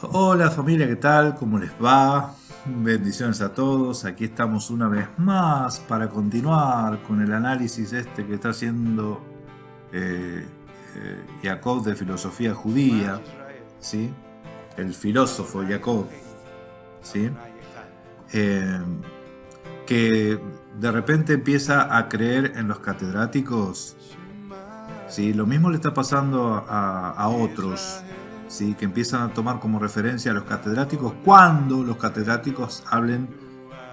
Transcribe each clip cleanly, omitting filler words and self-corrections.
Hola familia, ¿qué tal? ¿Cómo les va? Bendiciones a todos. Aquí estamos una vez más para continuar con el análisis que está haciendo eh, Jacob de filosofía judía, ¿sí? El filósofo Jacob, ¿sí? Eh, que de repente empieza a creer en los catedráticos. Sí, lo mismo le está pasando a otros, sí, que empiezan a tomar como referencia a los catedráticos cuando los catedráticos hablen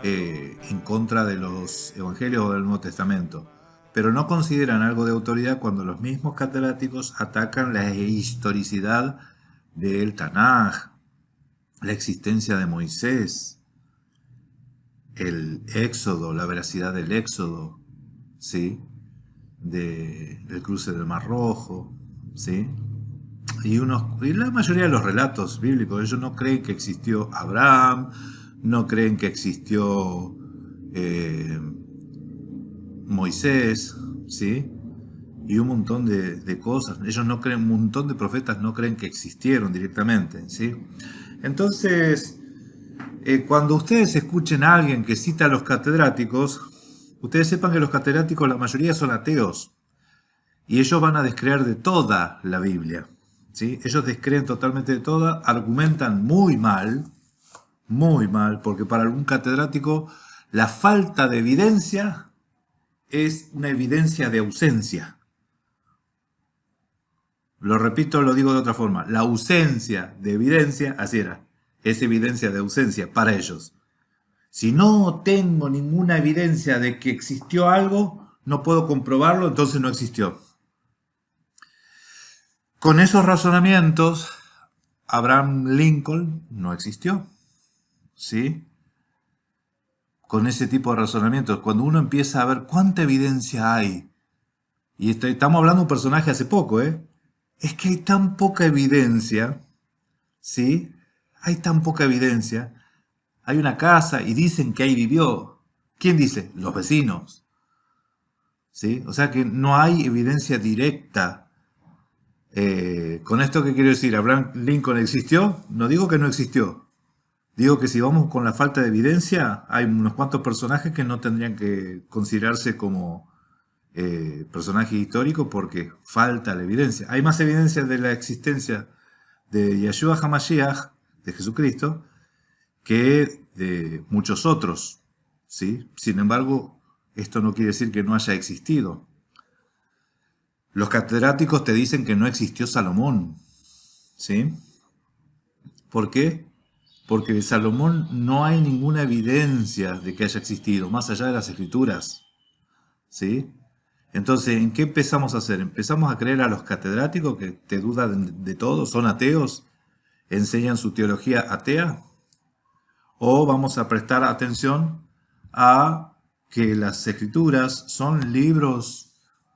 en contra de los evangelios o del Nuevo Testamento. Pero no consideran algo de autoridad cuando los mismos catedráticos atacan la historicidad del Tanaj, la existencia de Moisés, el Éxodo, la veracidad del Éxodo, ¿sí? Del cruce del Mar Rojo, ¿sí? Y la mayoría de los relatos bíblicos, ellos no creen que existió Abraham, no creen que existió eh, Moisés, ¿sí? Y un montón de cosas. Ellos no creen, un montón de profetas no creen que existieron directamente, ¿sí? Entonces, cuando ustedes escuchen a alguien que cita a los catedráticos, ustedes sepan que los catedráticos, la mayoría son ateos. Y ellos van a descreer de toda la Biblia, ¿sí? Ellos descreen totalmente de toda, argumentan muy mal, porque para algún catedrático la falta de evidencia es una evidencia de ausencia. Lo repito, lo digo de otra forma. La ausencia de evidencia, así era, es evidencia de ausencia para ellos. Si no tengo ninguna evidencia de que existió algo, no puedo comprobarlo, entonces no existió. Con esos razonamientos, Abraham Lincoln no existió, ¿sí? Con ese tipo de razonamientos, cuando uno empieza a ver cuánta evidencia hay, y estamos hablando de un personaje hace poco, es que hay tan poca evidencia, ¿sí? Hay tan poca evidencia. Hay una casa y dicen que ahí vivió. ¿Quién dice? Los vecinos, ¿sí? O sea que no hay evidencia directa. ¿Con esto qué quiero decir? ¿Abraham Lincoln existió? No digo que no existió. Digo que si vamos con la falta de evidencia, hay unos cuantos personajes que no tendrían que considerarse como personajes históricos porque falta la evidencia. Hay más evidencia de la existencia de Yeshua HaMashiach, de Jesucristo, que de muchos otros, ¿sí? Sin embargo, esto no quiere decir que no haya existido. Los catedráticos te dicen que no existió Salomón, ¿sí? ¿Por qué? Porque de Salomón no hay ninguna evidencia de que haya existido, más allá de las escrituras, ¿sí? Entonces, ¿en qué empezamos a hacer? Empezamos a creer a los catedráticos que te dudan de todo, son ateos, enseñan su teología atea, o vamos a prestar atención a que las escrituras son libros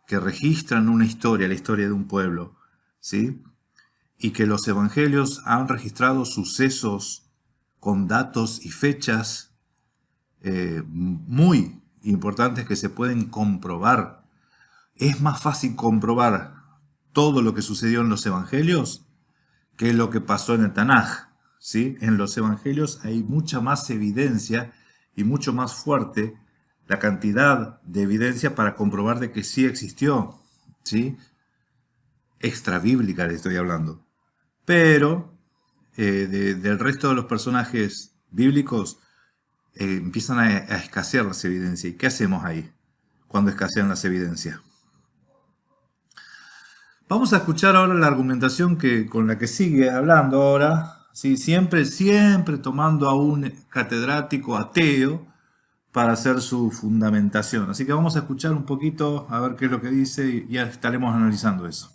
que registran una historia, la historia de un pueblo, ¿sí? Y que los evangelios han registrado sucesos con datos y fechas muy importantes que se pueden comprobar. Es más fácil comprobar todo lo que sucedió en los evangelios que lo que pasó en el Tanaj, ¿sí? En los evangelios hay mucha más evidencia y mucho más fuerte la cantidad de evidencia para comprobar de que sí existió, ¿sí? Extra bíblica le estoy hablando. Pero del resto de los personajes bíblicos empiezan a escasear las evidencias. ¿Y qué hacemos ahí cuando escasean las evidencias? Vamos a escuchar ahora la argumentación con la que sigue hablando ahora, ¿sí? Siempre tomando a un catedrático ateo para hacer su fundamentación. Así que vamos a escuchar un poquito a ver qué es lo que dice y ya estaremos analizando eso.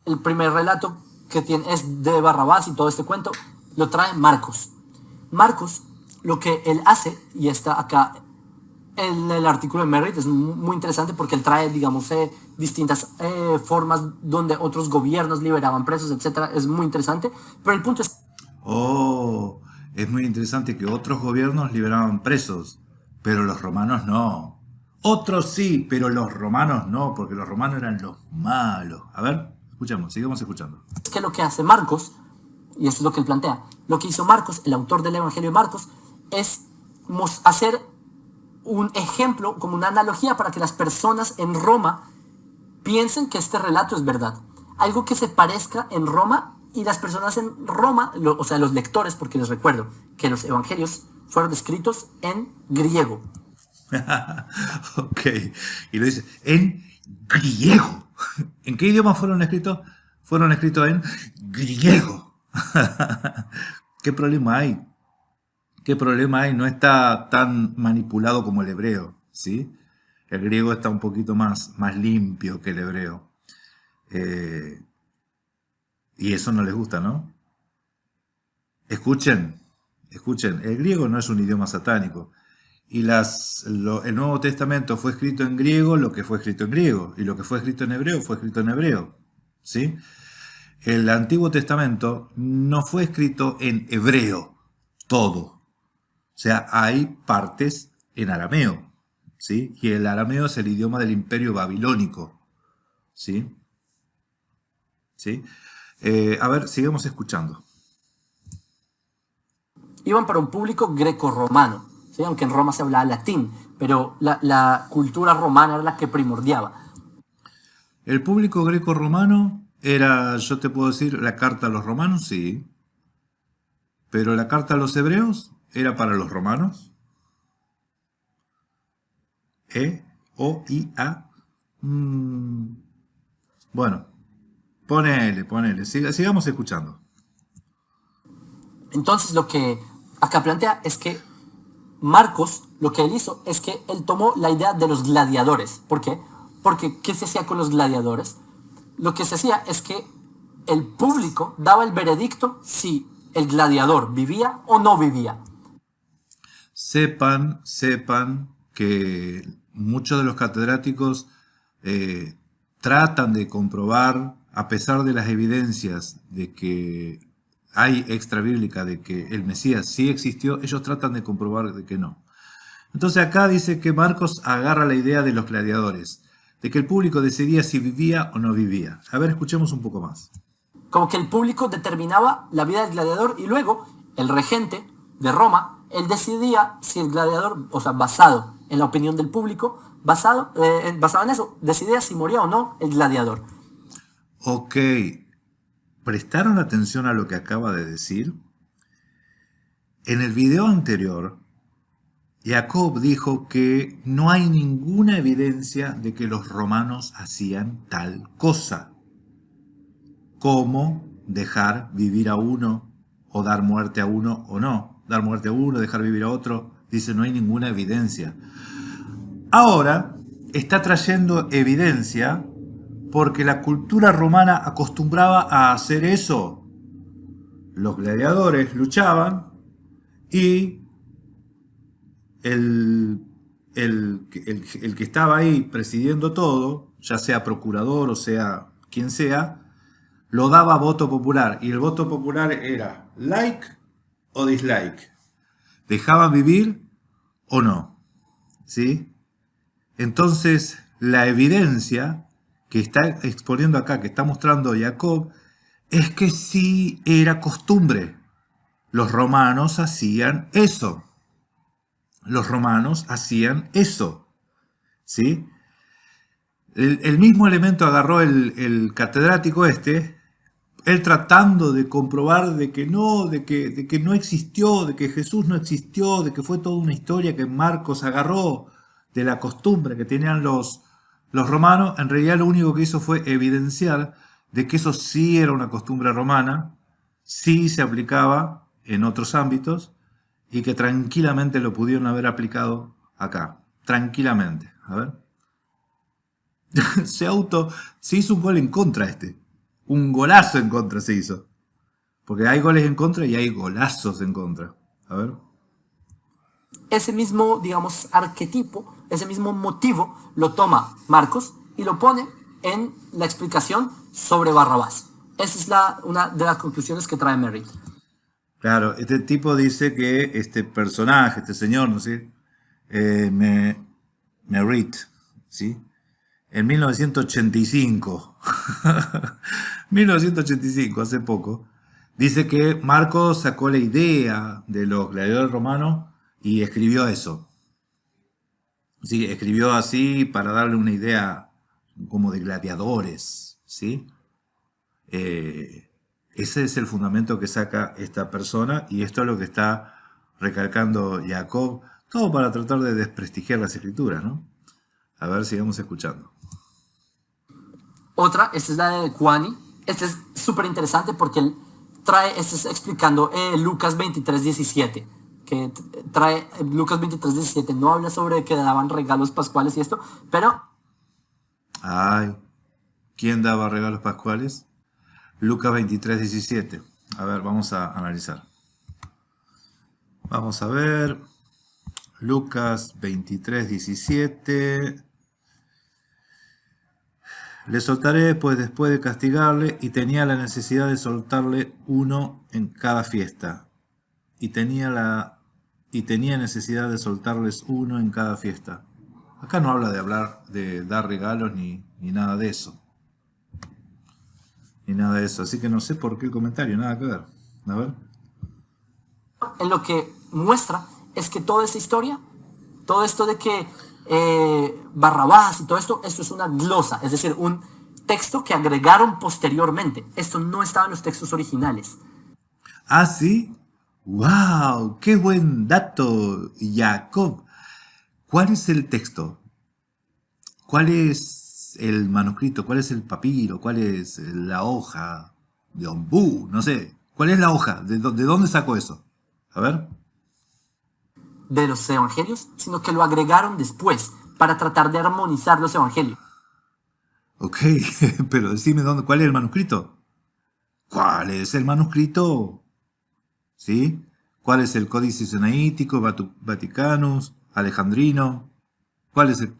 El primer relato que tiene es de Barrabás y todo este cuento lo trae Marcos. Marcos, lo que él hace, y está acá en el artículo de Merritt, es muy interesante porque él trae, digamos, distintas formas donde otros gobiernos liberaban presos, etc. Es muy interesante, pero el punto es... Oh, es muy interesante que otros gobiernos liberaban presos, pero los romanos no. Otros sí, pero los romanos no, porque los romanos eran los malos. A ver, escuchemos, sigamos escuchando. Es que lo que hace Marcos y esto es lo que él plantea, lo que hizo Marcos, el autor del Evangelio de Marcos, es hacer un ejemplo, como una analogía para que las personas en Roma piensen que este relato es verdad. Algo que se parezca en Roma y las personas en Roma, o sea, los lectores, porque les recuerdo que los evangelios fueron escritos en griego. Ok, y lo dice, en griego. ¿En qué idioma fueron escritos? Fueron escritos en griego. ¿Qué problema hay? ¿Qué problema hay? No está tan manipulado como el hebreo, ¿sí? El griego está un poquito más limpio que el hebreo. Y eso no les gusta, ¿no? Escuchen, el griego no es un idioma satánico. Y el Nuevo Testamento fue escrito en griego, lo que fue escrito en griego. Y lo que fue escrito en hebreo fue escrito en hebreo, ¿sí? El Antiguo Testamento no fue escrito en hebreo, todo. O sea, hay partes en arameo, ¿sí? Y el arameo es el idioma del Imperio Babilónico, ¿sí? ¿Sí? A ver, sigamos escuchando. Iban para un público greco-romano, ¿sí? Aunque en Roma se hablaba latín, pero la cultura romana era la que primordiaba. El público greco-romano era, yo te puedo decir, la carta a los romanos, sí. Pero la carta a los hebreos era para los romanos. O, I, A. Bueno, ponele. Sigamos escuchando. Entonces lo que acá plantea es que Marcos, lo que él hizo es que él tomó la idea de los gladiadores. ¿Por qué? Porque ¿qué se hacía con los gladiadores? Lo que se hacía es que el público daba el veredicto si el gladiador vivía o no vivía. Sepan que muchos de los catedráticos tratan de comprobar, a pesar de las evidencias de que hay extrabíblica de que el Mesías sí existió, ellos tratan de comprobar de que no. Entonces acá dice que Marcos agarra la idea de los gladiadores, de que el público decidía si vivía o no vivía. A ver, escuchemos un poco más. Como que el público determinaba la vida del gladiador y luego el regente de Roma, él decidía si el gladiador, o sea, basado en la opinión del público, basado en eso, decidía si moría o no el gladiador. Ok, ¿prestaron atención a lo que acaba de decir? En el video anterior, Jacob dijo que no hay ninguna evidencia de que los romanos hacían tal cosa, como dejar vivir a uno o dar muerte a uno o no. Dar muerte a uno, dejar vivir a otro. Dice, no hay ninguna evidencia. Ahora está trayendo evidencia porque la cultura romana acostumbraba a hacer eso. Los gladiadores luchaban y el que estaba ahí presidiendo todo, ya sea procurador o sea quien sea, lo daba voto popular. Y el voto popular era like o dislike. ¿Dejaban vivir o no? ¿Sí? Entonces, la evidencia que está exponiendo acá, que está mostrando Jacob, es que sí era costumbre. Los romanos hacían eso. Los romanos hacían eso. ¿Sí? El mismo elemento agarró el catedrático este, él tratando de comprobar de que no existió, de que Jesús no existió, de que fue toda una historia que Marcos agarró de la costumbre que tenían los romanos. En realidad lo único que hizo fue evidenciar de que eso sí era una costumbre romana, sí se aplicaba en otros ámbitos y que tranquilamente lo pudieron haber aplicado acá. Tranquilamente. A ver. Se hizo un gol en contra este. Un golazo en contra se hizo. Porque hay goles en contra y hay golazos en contra. A ver. Ese mismo, digamos, arquetipo, ese mismo motivo, lo toma Marcos y lo pone en la explicación sobre Barrabás. Esa es una de las conclusiones que trae Merritt. Claro, este tipo dice que este personaje, este señor, no sé, Merritt, ¿sí? En 1985, 1985, hace poco, Dice que Marcos sacó la idea de los gladiadores romanos y escribió eso. Sí, escribió así para darle una idea como de gladiadores, ¿sí? Ese es el fundamento que saca esta persona y esto es lo que está recalcando Jacob, todo para tratar de desprestigiar las escrituras, ¿no? A ver, sigamos escuchando. Otra, esta es la de Kwani. Este es súper interesante porque él trae, este es explicando Lucas 23:17, que trae Lucas 23:17, no habla sobre que daban regalos pascuales y esto, pero Ay, ¿quién daba regalos pascuales? Lucas 23:17. A ver, vamos a analizar. Vamos a ver. Lucas 23:17. Le soltaré, pues después de castigarle, y tenía la necesidad de soltarle uno en cada fiesta. Y tenía necesidad de soltarles uno en cada fiesta. Acá no habla de hablar de dar regalos ni nada de eso. Ni nada de eso. Así que no sé por qué el comentario, nada que ver. A ver. en lo que muestra es que toda esa historia, todo esto de que Barrabás y todo esto, esto es una glosa, es decir, un texto que agregaron posteriormente. Esto no estaba en los textos originales. Ah, sí. ¡Wow! ¡Qué buen dato, Jacob! ¿Cuál es el texto? ¿Cuál es el manuscrito? ¿Cuál es el papiro? ¿Cuál es la hoja de ombú? No sé. ¿Cuál es la hoja? ¿De dónde sacó eso? A ver. De los evangelios, sino que lo agregaron después para tratar de armonizar los evangelios. Ok, pero decime cuál es el manuscrito. ¿Cuál es el manuscrito? ¿Sí? ¿Cuál es el códice sinaítico, Vaticanus, Alejandrino?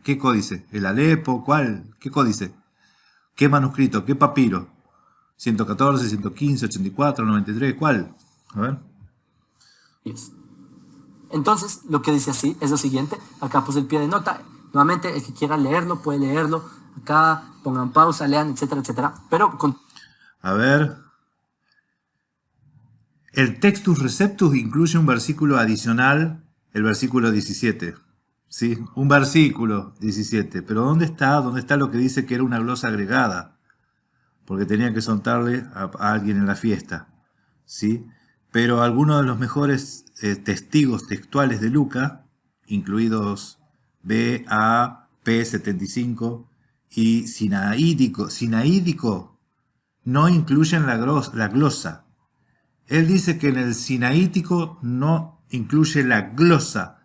¿Qué códice? ¿El Alepo? ¿Cuál? ¿Qué códice? ¿Qué manuscrito? ¿Qué papiro? 114, 115, 84, 93, ¿cuál? A ver. Entonces, lo que dice así es lo siguiente. Acá puse el pie de nota. Nuevamente, el que quiera leerlo puede leerlo. Acá pongan pausa, lean, etcétera, etcétera. Pero con... A ver. El Textus Receptus incluye un versículo adicional, el versículo 17. ¿Sí? Un versículo 17. Pero ¿dónde está? ¿Dónde está lo que dice que era una glosa agregada? Porque tenía que soltarle a alguien en la fiesta. ¿Sí? Pero algunos de los mejores testigos textuales de Lucas, incluidos B, A, P75 y Sinaídico, no incluyen la glosa. Él dice que en el Sinaítico no incluye la glosa.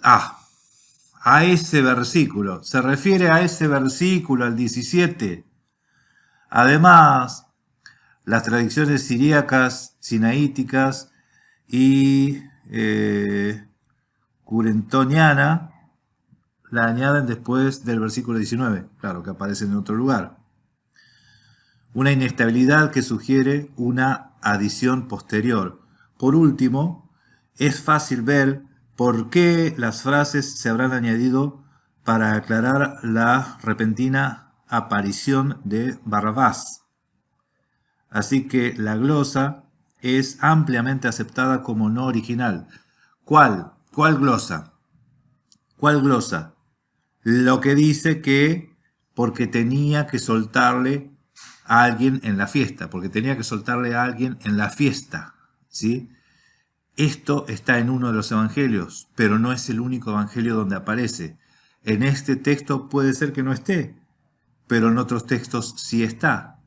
A ese versículo. Se refiere a ese versículo, al 17. Además, las tradiciones siríacas, sinaíticas y curentoniana la añaden después del versículo 19. Claro, que aparece en otro lugar. Una inestabilidad que sugiere una adición posterior. Por último, es fácil ver por qué las frases se habrán añadido para aclarar la repentina aparición de Barrabás. Así que la glosa es ampliamente aceptada como no original. ¿Cuál? ¿Cuál glosa? ¿Cuál glosa? Lo que dice que porque tenía que soltarle a alguien en la fiesta, porque tenía que soltarle a alguien en la fiesta, ¿sí? Esto está en uno de los evangelios, pero no es el único evangelio donde aparece. En este texto puede ser que no esté, pero en otros textos sí está,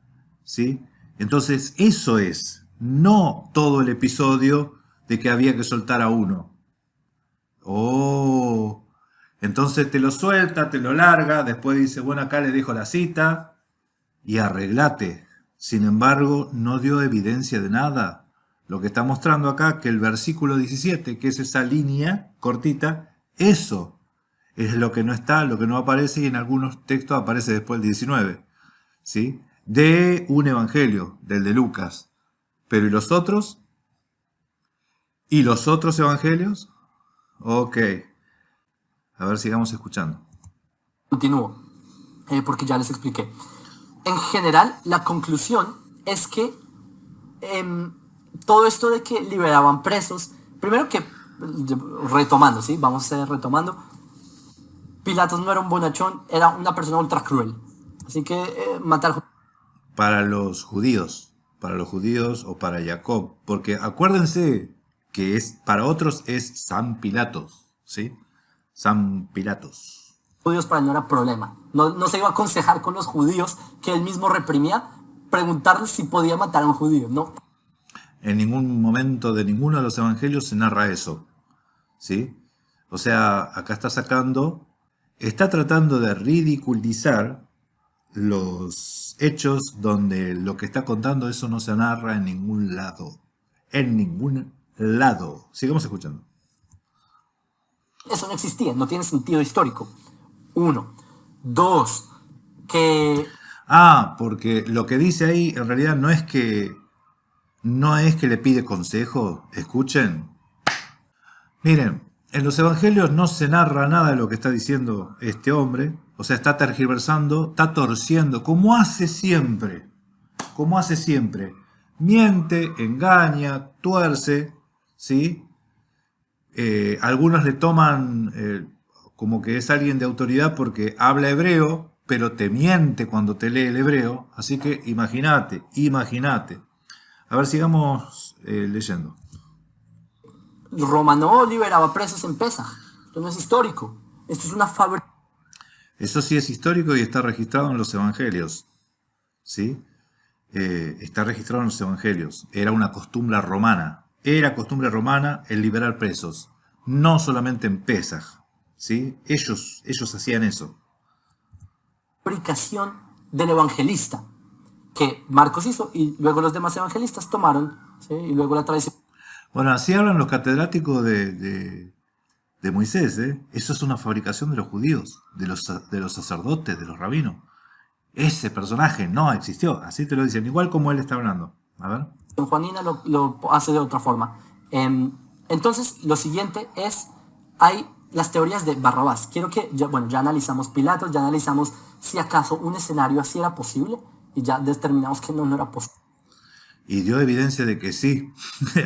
¿sí? Entonces eso es, no todo el episodio de que había que soltar a uno. Oh, entonces te lo suelta, te lo larga, después dice, bueno, acá le dejo la cita y arreglate. Sin embargo, no dio evidencia de nada. Lo que está mostrando acá que el versículo 17, que es esa línea cortita, eso es lo que no está, lo que no aparece, y en algunos textos aparece después el 19, ¿sí? De un evangelio, del de Lucas. Pero ¿y los otros? ¿Y los otros evangelios? Ok. A ver, sigamos escuchando. Continúo, porque ya les expliqué. En general, la conclusión es que todo esto de que liberaban presos, primero que, retomando, ¿sí? Vamos a ir retomando. Pilatos no era un bonachón, era una persona ultra cruel. Así que matar... Para los judíos o para Jacob, porque acuérdense que para otros es San Pilatos, ¿sí? San Pilatos. Judíos para él no era problema. No se iba a aconsejar con los judíos que él mismo reprimía, preguntarles si podía matar a un judío, no. En ningún momento de ninguno de los evangelios se narra eso, ¿sí? O sea, acá está tratando de ridiculizar los hechos donde lo que está contando eso no se narra en ningún lado. En ningún lado. Sigamos escuchando. Eso no existía, no tiene sentido histórico. 1. 2. Que... Porque lo que dice ahí en realidad no es que le pide consejo. Escuchen. Miren, en los evangelios no se narra nada de lo que está diciendo este hombre. O sea, está tergiversando, está torciendo, como hace siempre. Como hace siempre. Miente, engaña, tuerce, ¿sí? Algunos le toman como que es alguien de autoridad porque habla hebreo, pero te miente cuando te lee el hebreo. Así que imagínate. A ver, sigamos leyendo. Roma no liberaba presos en Pesaj. Esto no es histórico. Esto es una fábrica. Eso sí es histórico y está registrado en los evangelios. ¿Sí? Está registrado en los evangelios. Era una costumbre romana. Era costumbre romana el liberar presos. No solamente en Pesaj. ¿Sí? Ellos hacían eso. Fabricación del evangelista que Marcos hizo y luego los demás evangelistas tomaron, ¿sí? Y luego la tradición. Bueno, así hablan los catedráticos de Moisés, ¿eh? Eso es una fabricación de los judíos, de los sacerdotes, de los rabinos. Ese personaje no existió, así te lo dicen, igual como él está hablando. A ver. Juanina lo hace de otra forma. Entonces, lo siguiente es, hay las teorías de Barrabás. Quiero que, ya analizamos Pilatos, ya analizamos si acaso un escenario así era posible y ya determinamos que no era posible. Y dio evidencia de que sí.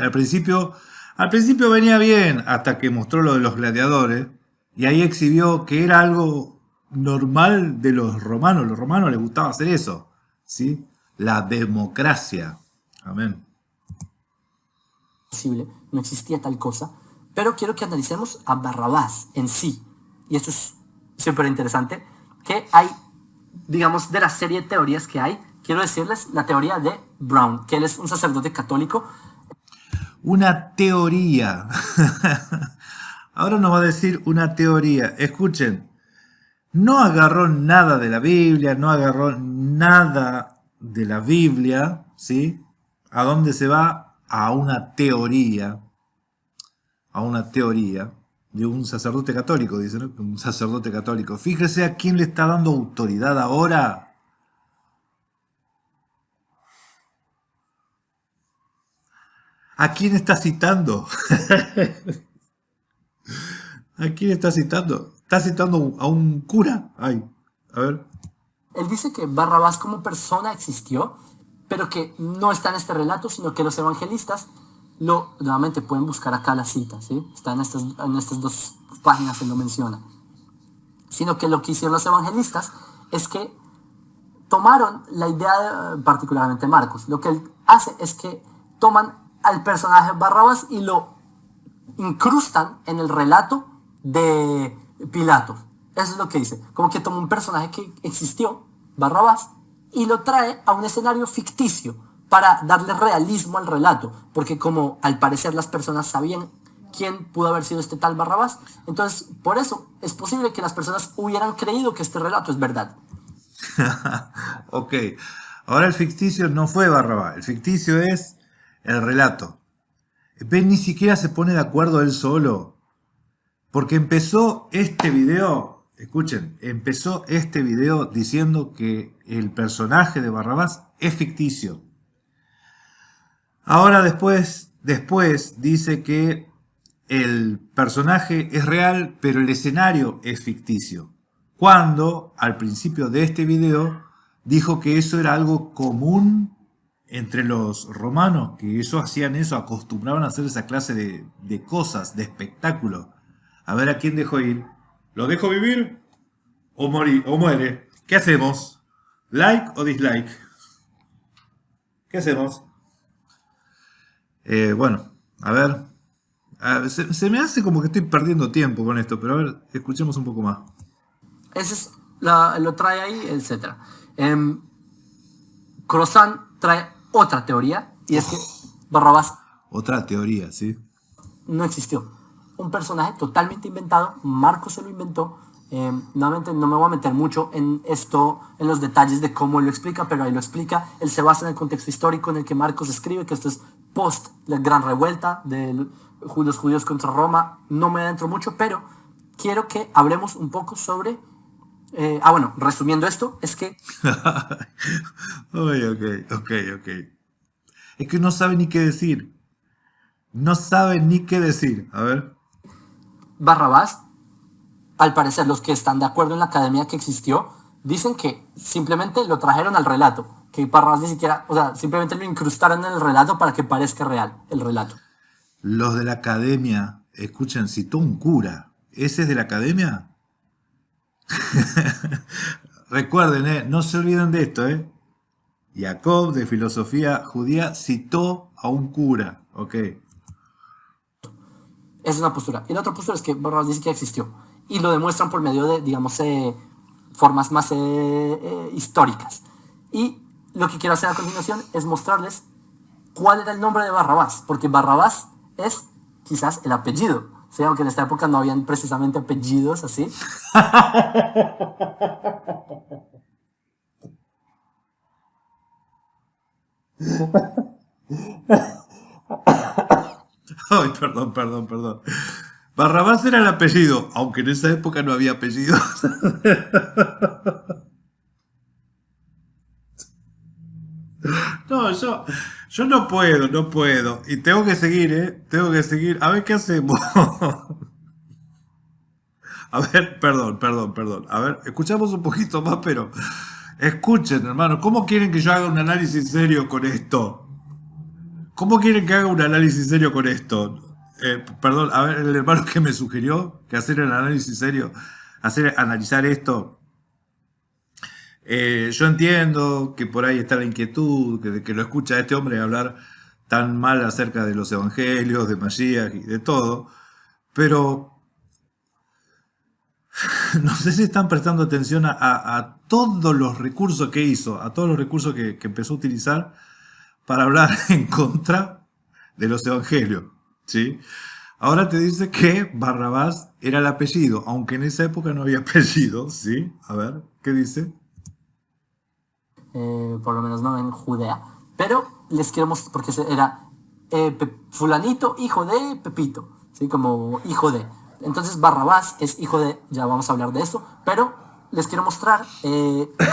Al principio venía bien, hasta que mostró lo de los gladiadores, y ahí exhibió que era algo normal de los romanos. Los romanos les gustaba hacer eso, ¿sí? La democracia. Amén. Posible, no existía tal cosa, pero quiero que analicemos a Barrabás en sí. Y esto es súper interesante, que hay, digamos, de la serie de teorías que hay, quiero decirles la teoría de Brown, que él es un sacerdote católico. Una teoría. Ahora nos va a decir una teoría. Escuchen, no agarró nada de la Biblia, ¿sí? ¿A dónde se va? A una teoría de un sacerdote católico, dice, ¿no? Un sacerdote católico. Fíjese a quién le está dando autoridad ahora. ¿A quién está citando? ¿A quién está citando? ¿Está citando a un cura? Ay, a ver. Él dice que Barrabás como persona existió, pero que no está en este relato, sino que los evangelistas nuevamente pueden buscar acá la cita, ¿sí? Está en estas dos páginas, se lo menciona. Sino que lo que hicieron los evangelistas es que tomaron la idea, particularmente Marcos, lo que él hace es que toman al personaje Barrabás y lo incrustan en el relato de Pilatos. Eso es lo que dice. Como que toma un personaje que existió, Barrabás, y lo trae a un escenario ficticio para darle realismo al relato. Porque como al parecer las personas sabían quién pudo haber sido este tal Barrabás, entonces por eso es posible que las personas hubieran creído que este relato es verdad. Ok. Ahora el ficticio no fue Barrabás. El ficticio es el relato. ¿Ven? Ni siquiera se pone de acuerdo él solo. Porque empezó este video, escuchen, empezó este video diciendo que el personaje de Barrabás es ficticio. Ahora después dice que el personaje es real, pero el escenario es ficticio. Cuando al principio de este video dijo que eso era algo común entre los romanos, que ellos hacían eso, acostumbraban a hacer esa clase de cosas, de espectáculo. A ver a quién dejo ir. ¿Lo dejo vivir o morir o muere? ¿Qué hacemos? ¿Like o dislike? ¿Qué hacemos? Bueno, a ver. Se me hace como que estoy perdiendo tiempo con esto, pero a ver, escuchemos un poco más. Ese es lo trae ahí, etc. Crozan trae otra teoría, y es que Barrabás Otra teoría, ¿sí? no existió. Un personaje totalmente inventado, Marcos se lo inventó. Nuevamente no me voy a meter mucho en esto, en los detalles de cómo él lo explica, pero ahí lo explica. Él se basa en el contexto histórico en el que Marcos escribe, que esto es post la gran revuelta de los judíos contra Roma. No me adentro mucho, pero quiero que hablemos un poco sobre... bueno, resumiendo esto, es que Ay, ok. Es que no sabe ni qué decir. No sabe ni qué decir. A ver. Barrabás, al parecer los que están de acuerdo en la academia que existió, dicen que simplemente lo trajeron al relato, que Barrabás ni siquiera, o sea, simplemente lo incrustaron en el relato para que parezca real el relato. Los de la academia, escuchen, citó un cura. ¿Ese es de la academia? Recuerden, no se olviden de esto, Jacob, de filosofía judía, citó a un cura, ok. Esa es una postura. Y la otra postura es que Barrabás dice que existió. Y lo demuestran por medio de, digamos, formas más históricas. Y lo que quiero hacer a continuación es mostrarles cuál era el nombre de Barrabás. Porque Barrabás es quizás el apellido. ¿Sí? Aunque en esta época no habían precisamente apellidos así. Ay, perdón. Barrabás era el apellido, aunque en esa época no había apellidos. No, yo no puedo. Y tengo que seguir, Tengo que seguir. A ver qué hacemos. A ver, perdón. A ver, escuchamos un poquito más, pero escuchen, hermano, ¿cómo quieren que yo haga un análisis serio con esto? ¿Cómo quieren que haga un análisis serio con esto? Perdón, a ver, el hermano que me sugirió que hacer el análisis serio, analizar esto. Yo entiendo que por ahí está la inquietud, que lo escucha este hombre hablar tan mal acerca de los evangelios, de Mashiach y de todo, pero no sé si están prestando atención a todos los recursos que hizo, a todos los recursos que empezó a utilizar para hablar en contra de los evangelios, ¿sí? Ahora te dice que Barrabás era el apellido, aunque en esa época no había apellido, ¿sí? A ver, ¿qué dice? Por lo menos no en Judea. Pero les quiero mostrar, porque era fulanito, hijo de Pepito, ¿sí? Como hijo de. Entonces Barrabás es hijo de, ya vamos a hablar de eso, pero les quiero mostrar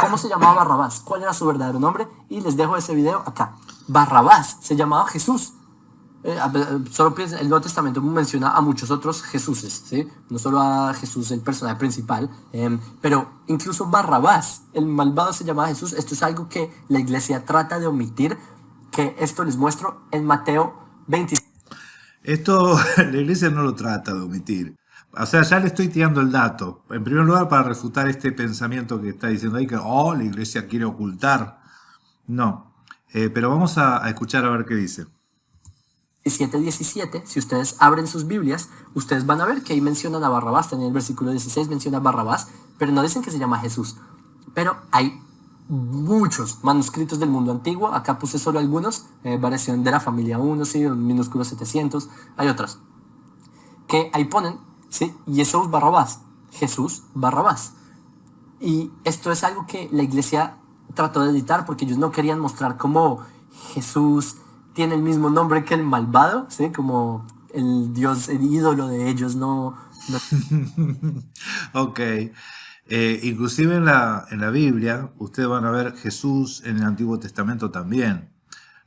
cómo se llamaba Barrabás, cuál era su verdadero nombre, y les dejo ese video acá. Barrabás se llamaba Jesús. Solo piensa, el Nuevo Testamento menciona a muchos otros Jesuses, ¿sí? No solo a Jesús, el personaje principal, pero incluso Barrabás, el malvado, se llamaba Jesús. Esto es algo que la iglesia trata de omitir, que esto les muestro en Mateo 26. Esto la iglesia no lo trata de omitir. O sea, ya le estoy tirando el dato. En primer lugar, para refutar este pensamiento que está diciendo ahí, que la iglesia quiere ocultar. No. Pero vamos a escuchar a ver qué dice. 17, si ustedes abren sus Biblias, ustedes van a ver que ahí mencionan a Barrabás. En el versículo 16 menciona a Barrabás, pero no dicen que se llama Jesús. Pero hay muchos manuscritos del mundo antiguo. Acá puse solo algunos, variación de la familia 1, ¿sí? Minúsculo 700, hay otros que ahí ponen, ¿sí? Jesús Barrabás, Jesús Barrabás. Y esto es algo que la iglesia trató de editar porque ellos no querían mostrar cómo Jesús tiene el mismo nombre que el malvado, ¿sí? Como el dios, el ídolo de ellos, no. Ok. Inclusive en la Biblia, ustedes van a ver Jesús en el Antiguo Testamento también.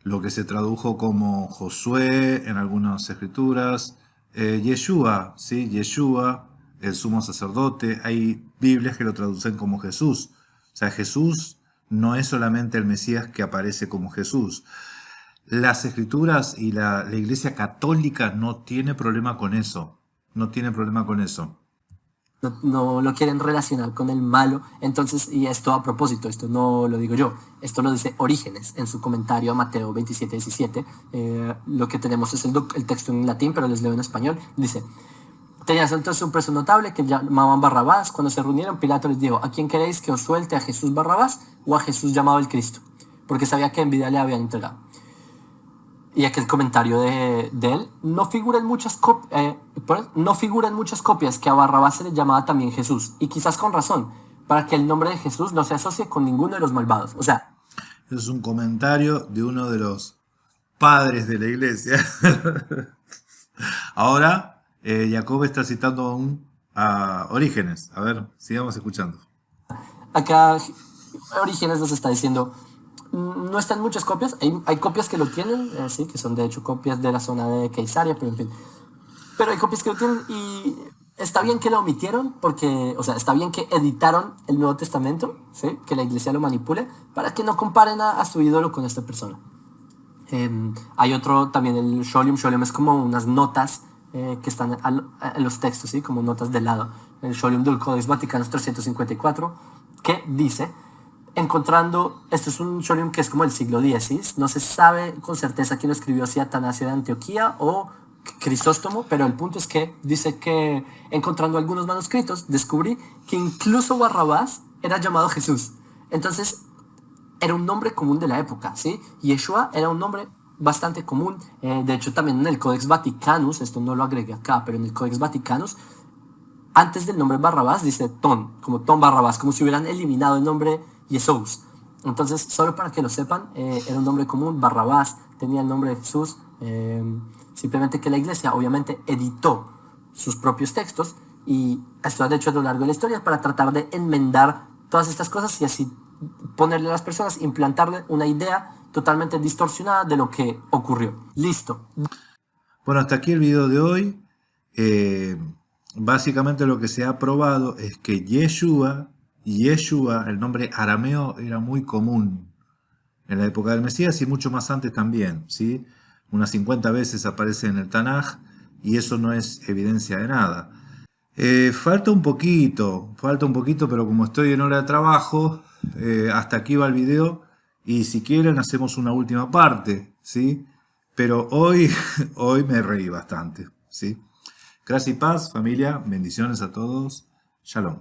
Lo que se tradujo como Josué en algunas escrituras. Yeshua, ¿sí? Yeshua, el sumo sacerdote. Hay Biblias que lo traducen como Jesús. O sea, Jesús no es solamente el Mesías que aparece como Jesús. Las Escrituras y la Iglesia Católica no tiene problema con eso. No tiene problema con eso. No lo quieren relacionar con el malo. Entonces, y esto a propósito, esto no lo digo yo, esto lo dice Orígenes en su comentario a Mateo 27:17. Lo que tenemos es el texto en latín, pero les leo en español. Dice: tenías entonces un preso notable que llamaban Barrabás. Cuando se reunieron, Pilato les dijo: ¿a quién queréis que os suelte, a Jesús Barrabás o a Jesús llamado el Cristo? Porque sabía que en vida le habían entregado. Y aquel comentario de él: no figura en muchas copias que a Barrabás se le llamaba también Jesús, y quizás con razón, para que el nombre de Jesús no se asocie con ninguno de los malvados. O sea, es un comentario de uno de los padres de la iglesia. Ahora, Jacob está citando a Orígenes. A ver, sigamos escuchando. Acá Orígenes nos está diciendo: no están muchas copias, hay copias que lo tienen, sí, que son de hecho copias de la zona de Keisaria, pero en fin. Pero hay copias que lo tienen y está bien que lo omitieron, porque, o sea, está bien que editaron el Nuevo Testamento, ¿sí? Que la iglesia lo manipule, para que no comparen a su ídolo con esta persona. Hay otro también, el Scholium. Scholium es como unas notas que están en los textos, ¿sí? Como notas de lado. El Scholium del Codex Vaticanus 354, que dice: encontrando, esto es un Scholium que es como el siglo X, no se sabe con certeza quién lo escribió, si Atanasio de Antioquía o Crisóstomo, pero el punto es que dice que encontrando algunos manuscritos descubrí que incluso Barrabás era llamado Jesús. Entonces era un nombre común de la época, ¿sí? Yeshua era un nombre bastante común. De hecho, también en el Codex Vaticanus, esto no lo agregué acá, pero en el Codex Vaticanus, antes del nombre Barrabás dice Ton, como Ton Barrabás, como si hubieran eliminado el nombre Jesús. Entonces, solo para que lo sepan, era un nombre común. Barrabás tenía el nombre de Jesús. Simplemente que la iglesia obviamente editó sus propios textos, y esto ha hecho a lo largo de la historia para tratar de enmendar todas estas cosas y así ponerle a las personas, implantarle una idea totalmente distorsionada de lo que ocurrió. Listo. Bueno, hasta aquí el video de hoy. Básicamente lo que se ha probado es que Yeshua, el nombre arameo, era muy común en la época del Mesías y mucho más antes también, ¿sí? Unas 50 veces aparece en el Tanaj y eso no es evidencia de nada. Falta un poquito, pero como estoy en hora de trabajo, hasta aquí va el video y si quieren hacemos una última parte, ¿sí? Pero hoy me reí bastante, ¿sí? Gracias y paz, familia, bendiciones a todos, shalom.